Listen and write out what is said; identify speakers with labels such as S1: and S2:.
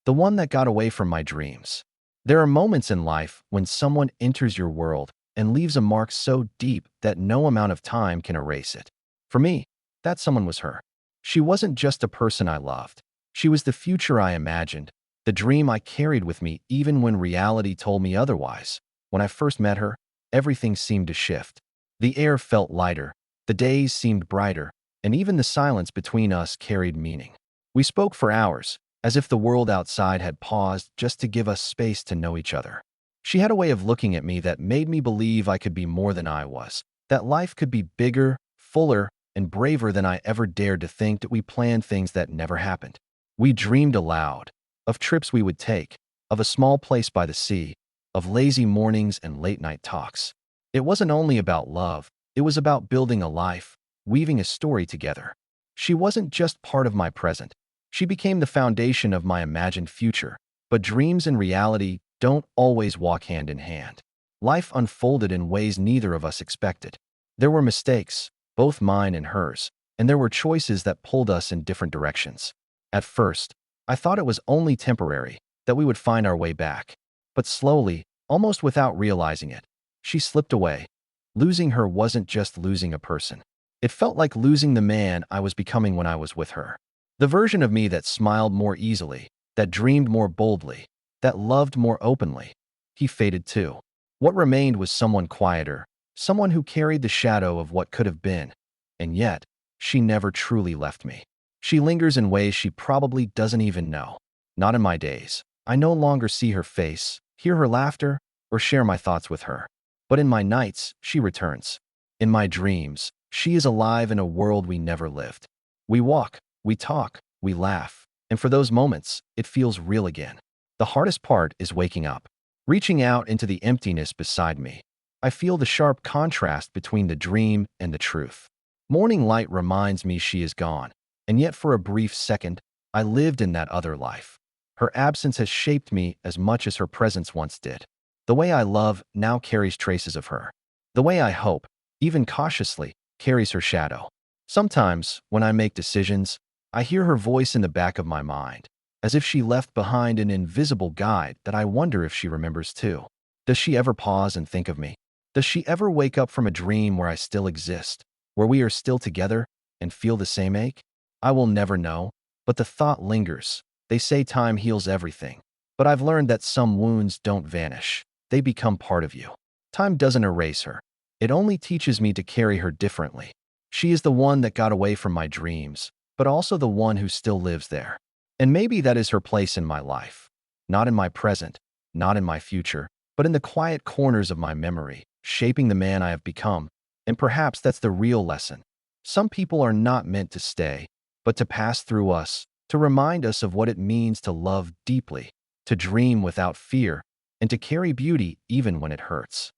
S1: the one that got away from my dreams. There are moments in life when someone enters your world and leaves a mark so deep that no amount of time can erase it. For me, that someone was her. She wasn't just a person I loved. She was the future I imagined, the dream I carried with me even when reality told me otherwise. When I first met her, everything seemed to shift. The air felt lighter, the days seemed brighter, and even the silence between us carried meaning. We spoke for hours, as if the world outside had paused just to give us space to know each other. She had a way of looking at me that made me believe I could be more than I was, that life could be bigger, fuller, and braver than I ever dared to think. That we planned things that never happened. We dreamed aloud, of trips we would take, of a small place by the sea, of lazy mornings and late-night talks. It wasn't only about love, it was about building a life, weaving a story together. She wasn't just part of my present. She became the foundation of my imagined future. But dreams and reality don't always walk hand in hand. Life unfolded in ways neither of us expected. There were mistakes, both mine and hers, and there were choices that pulled us in different directions. At first, I thought it was only temporary, that we would find our way back. But slowly, almost without realizing it, she slipped away. Losing her wasn't just losing a person. It felt like losing the man I was becoming when I was with her. The version of me that smiled more easily, that dreamed more boldly, that loved more openly. He faded too. What remained was someone quieter, someone who carried the shadow of what could have been. And yet, she never truly left me. She lingers in ways she probably doesn't even know. Not in my days. I no longer see her face, hear her laughter, or share my thoughts with her. But in my nights, she returns. In my dreams, she is alive in a world we never lived. We walk, we talk, we laugh, and for those moments, it feels real again. The hardest part is waking up, reaching out into the emptiness beside me. I feel the sharp contrast between the dream and the truth. Morning light reminds me she is gone, and yet for a brief second, I lived in that other life. Her absence has shaped me as much as her presence once did. The way I love now carries traces of her. The way I hope, even cautiously, carries her shadow. Sometimes, when I make decisions, I hear her voice in the back of my mind, as if she left behind an invisible guide that I wonder if she remembers too. Does she ever pause and think of me? Does she ever wake up from a dream where I still exist, where we are still together and feel the same ache? I will never know, but the thought lingers. They say time heals everything, but I've learned that some wounds don't vanish. They become part of you. Time doesn't erase her. It only teaches me to carry her differently. She is the one that got away from my dreams, but also the one who still lives there. And maybe that is her place in my life. Not in my present, not in my future, but in the quiet corners of my memory, shaping the man I have become. And perhaps that's the real lesson. Some people are not meant to stay, but to pass through us, to remind us of what it means to love deeply, to dream without fear, and to carry beauty even when it hurts.